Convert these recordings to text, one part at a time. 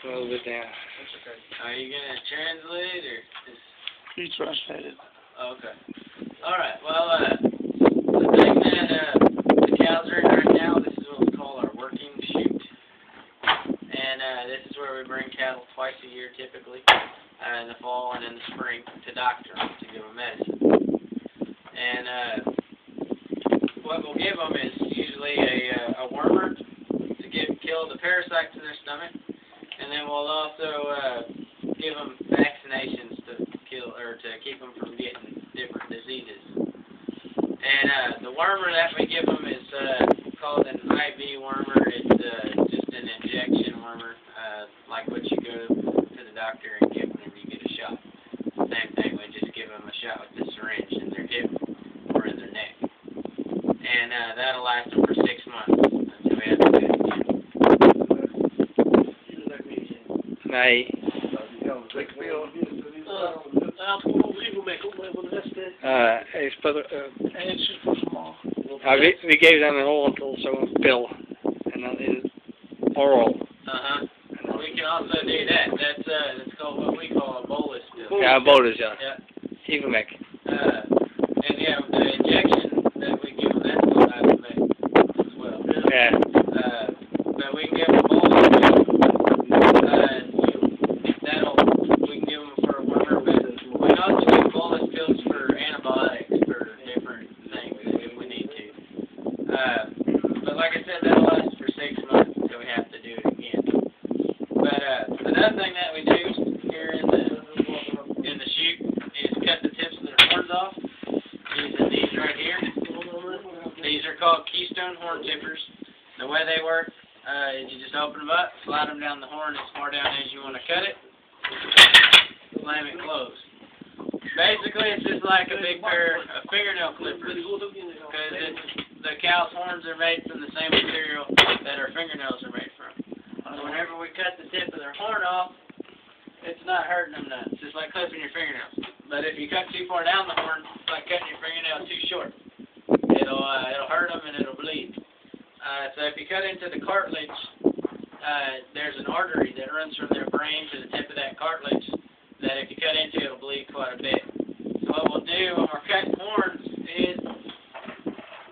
A little bit down. That's okay. Are you gonna translate or just? You translate it. Okay. All right. Well, the thing that the cows are in right now, this is what we call our working chute, and this is where we bring cattle twice a year, typically, in the fall and in the spring, to doctor them to give them medicine. And what we'll give them is usually a wormer to kill the parasites in their stomach, and then we'll also give them vaccinations to kill or to keep them from getting different diseases. And the wormer that we give them is called an IV wormer. It's just an injection wormer, like what you go to the doctor and get whenever you get a shot. Same thing, we just give them a shot with the syringe in their hip or in their neck. And that'll last them for 6 months until we have to do it again. Nee. Hij speelt we gave them an oral also a pill, and then it's oral. We can also do that. That's called what we call a bolus pill. Ja, bolus, ja. Yeah. Ivermectin. And yeah, the injection that we give them, that's called ivermectin as well. Yeah. But we can give them bolus pill. We can give them for a wormer, but we can also give bolus pills for antibiotics for different things if we need to. But like I said, that'll last for 6 months until we have to do it again. But another thing that we do here in the chute is cut the tips of their horns off using these right here. These are called keystone horn tippers. The way they work is you just open them up, slide them down the horn as far down as you want to cut it, slam it closed. Basically, it's just like a big pair of fingernail clippers, because the cow's horns are made from the same material that our fingernails are made from. So whenever we cut the tip of their horn off, it's not hurting them none. It's just like clipping your fingernails. But if you cut too far down the horn, it's like cutting your fingernail too short. It'll hurt them and it'll bleed. So if you cut into the cartilage, there's an artery that runs from their brain to the tip of that cartilage that if you cut into, it'll bleed quite a bit. So what we'll do when we're cutting horns is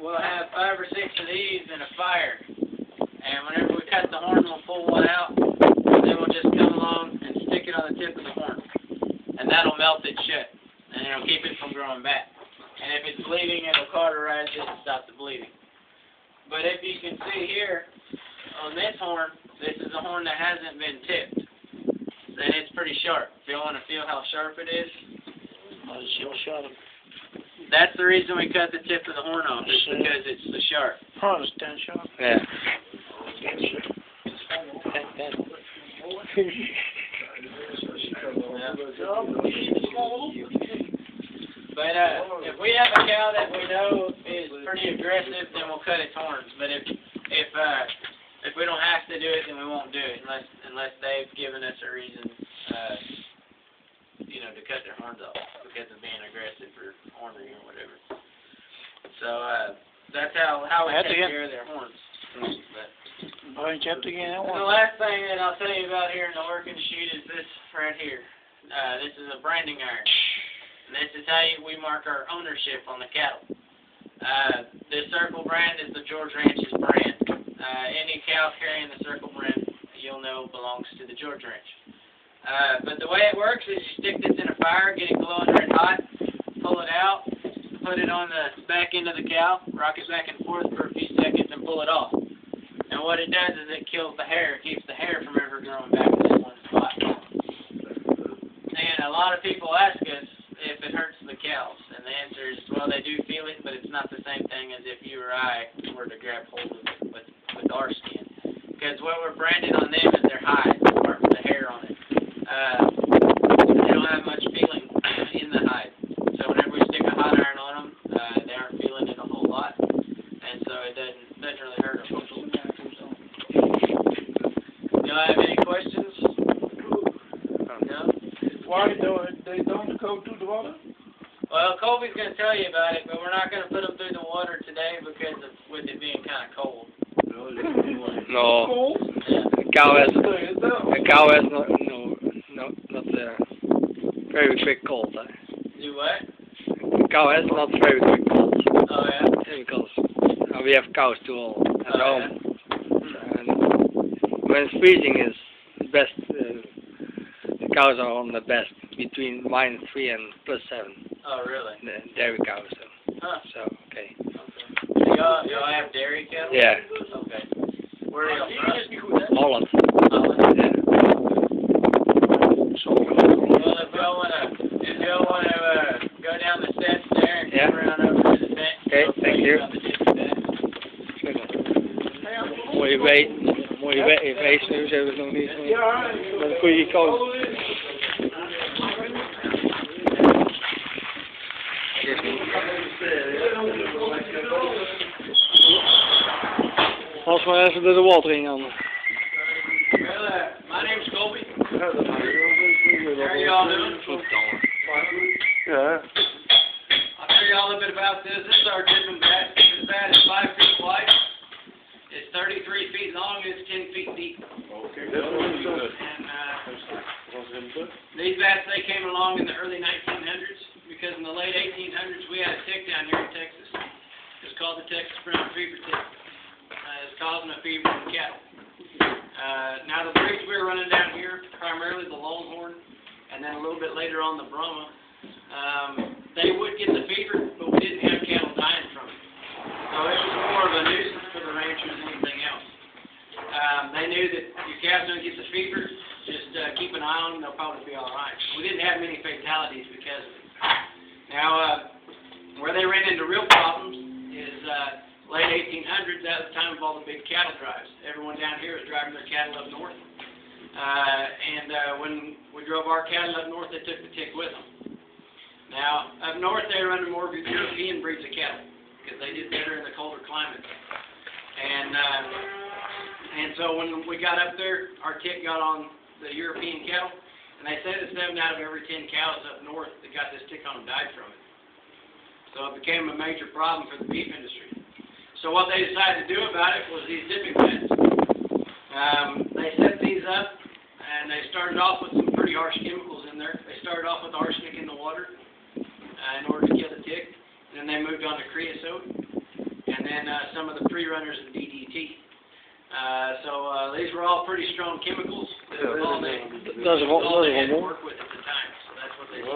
we'll have 5 or 6 of these in a fire. And whenever we cut the horn, we'll pull one out, and then we'll just come along and stick it on the tip of the horn. And that'll melt it shut, and it'll keep it from growing back. And if it's bleeding, it'll cauterize it and stop the bleeding. But if you can see here, on this horn, this is a horn that hasn't been tipped. And it's pretty sharp. If you want to feel how sharp it is, that's the reason we cut the tip of the horn off, is because it's so sharp. Oh, it's 10 sharp. Yeah. But if we have a cow that we know is pretty aggressive, then we'll cut its horns. But if we don't have to do it, then we won't do it unless they've given us a reason, to cut their horns off because of being aggressive or ornery or whatever. So that's how we take care of their horns. And the last thing that I'll tell you about here in the working chute is this right here. This is a branding iron. And this is how we mark our ownership on the cattle. This Circle brand is the George Ranch's brand. Any cow carrying the Circle brand, you'll know belongs to the George Ranch. But the way it works is you stick this in a fire, get it glowing red hot, pull it out, put it on the back end of the cow, rock it back and forth for a few seconds, and pull it off. And what it does is it kills the hair. It keeps the hair from ever growing back to this one spot. And a lot of people ask us if it hurts the cows. And the answer is, well, they do feel it, but it's not the same thing as if you or I were to grab hold of it with our skin. Because what we're branded on them is their hide, or the hair on it. They don't have much feeling in the hide. So whenever we stick a hot iron on them, they aren't feeling it a whole lot. And so it doesn't really hurt them. Do I have any questions? No? Why they don't go through the water? Well, Colby's going to tell you about it, but we're not going to put them through the water today because with it being kind of cold. No. Cold? Yeah. cow has not very quick cold. Do what? A cow has not very quick cold. Oh yeah. Because we have cows too all at Oh, home. And when it's freezing is best. The cows are on the best between -3 and +7. Oh really? The dairy cows. Huh. So okay. So y'all have dairy cattle? Yeah. Okay. Where are y'all from? Holland. Holland. Yeah. Well, if y'all wanna go down the steps there and Yeah. come around over to the fence. Okay, thank you. Mooie wees nu, ze hebben het nog niet. Met een goede kant. Als maar even door de watering aan. Well, my name's Colby. How are y'all doing? Yeah. I'll tell you all a little bit about this. This is our dipping bat. This bat is 5 feet wide. It's 33 feet long. It's 10 feet deep. Okay. And these bats, they came along in the early 1900s because in the late 1800s we had a tick down here in Texas. It's called the Texas brown fever tick. It's causing a fever in cattle. Now the breeds we were running down here, primarily the Longhorn, and then a little bit later on the Brahma, they would get the fever, but we didn't have cattle dying from it. So it was more of a nuisance for the ranchers than anything else. They knew that your calves don't get the fever, just keep an eye on them, they'll probably be all right. We didn't have many fatalities because of it. Now, where they ran into real problems is late 1800s, that was the time of all the big cattle drives. Everyone down here was driving their cattle up north. When we drove our cattle up north, they took the tick with them. Now, up north, they were running more European breeds of cattle because they did better in the colder climate. And so when we got up there, our tick got on the European cattle, and they said that 7 out of every 10 cows up north that got this tick on them died from it. So it became a major problem for the beef industry. So what they decided to do about it was these dipping beds. They set these up, and they started off with some pretty harsh chemicals in there. They started off with arsenic in the water in order to kill the tick. And then they moved on to creosote, and then some of the pre-runners of DDT. So these were all pretty strong chemicals. That was all they had to work with at the time. So that's what they did.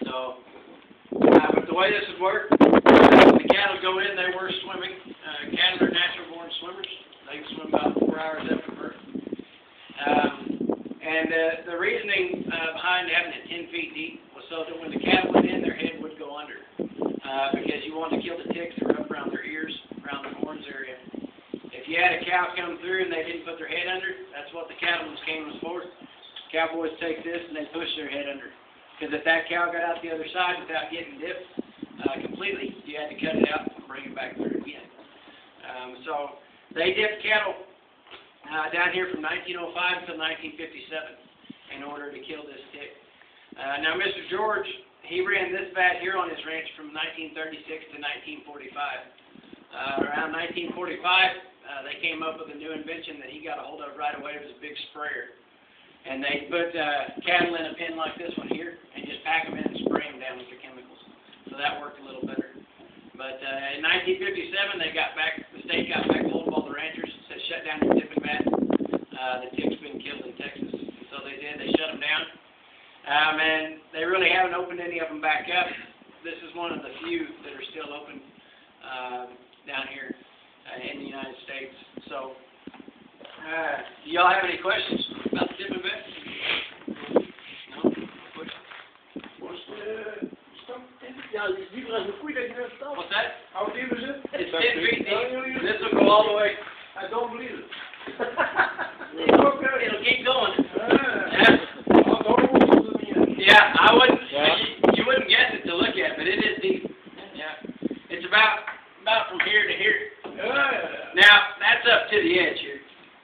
So, but the way this would work, when the cattle go in, they were swimming. Cattle are natural-born swimmers. They can swim about 4 hours after birth. The reasoning behind having it 10 feet deep was so that when the cattle went in, their head would go under. Because you wanted to kill the ticks that were up around their ears, around the horns area. If you had a cow come through and they didn't put their head under, that's what the cattleman's cane was for. Cowboys take this and they push their head under. Because if that cow got out the other side without getting dipped completely, you had to cut it out and bring it back through again. So they dipped cattle down here from 1905 until 1957 in order to kill this tick. Now Mr. George, he ran this vat here on his ranch from 1936 to 1945. Around 1945, they came up with a new invention that he got a hold of right away. It was a big sprayer. And they put cattle in a pen like this one here and just pack them in and spray them down with the chemicals. So that worked a little better. But in 1957, the state got back hold of all the ranchers, said shut down your dipping vat. The tick's been killed in Texas. And so they did. They shut them down. And they really haven't opened any of them back up. This is one of the few that are still open down here in the United States. So, do y'all have any questions about the dipping vat? No? What's that? How deep is it? It's 10 feet deep. This will go all the way. I don't believe it. It'll keep going. Yeah, I wouldn't. Yeah. You wouldn't guess it to look at, but it is deep. Yeah, it's about from here to here. Now that's up to the edge here.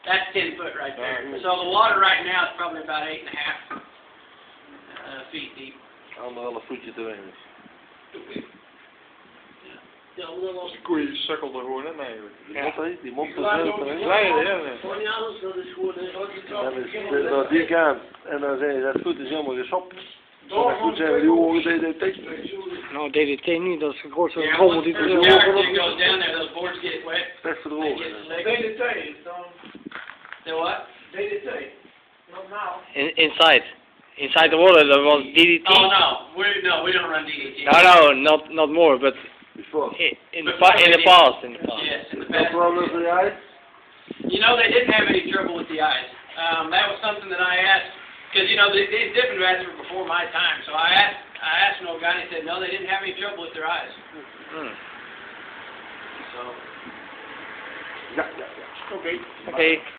That's 10 foot right there. So the water right now is probably about 8.5 feet deep. Anderhalf voetje te weinig. Yeah. Die koeien sukkelden gewoon in eigenlijk. Die mond is heel erin. Glijden, ja. En dan naar die kant. En dan zei je, dat goed is helemaal gesopt. Dan goed zijn we die ogen DDT. Nou, DDT niet, dat is een grootste Yeah, trommel once die the er everything goes down there, those boards get wet. Best They verdrogen. get slick. DDT, dan Say what? DDT. Not now. inside. Inside the water, there was DDT. Oh no, we don't run DDT. No, not more, but Before. in the past. Yes, in the No past. problem with the eyes? You know, they didn't have any trouble with the ice. That was something that I asked, because, you know, these dipping vats were before my time, so I asked an old guy, and he said, no, they didn't have any trouble with their eyes. Hmm. So. Ja. Oké. Okay.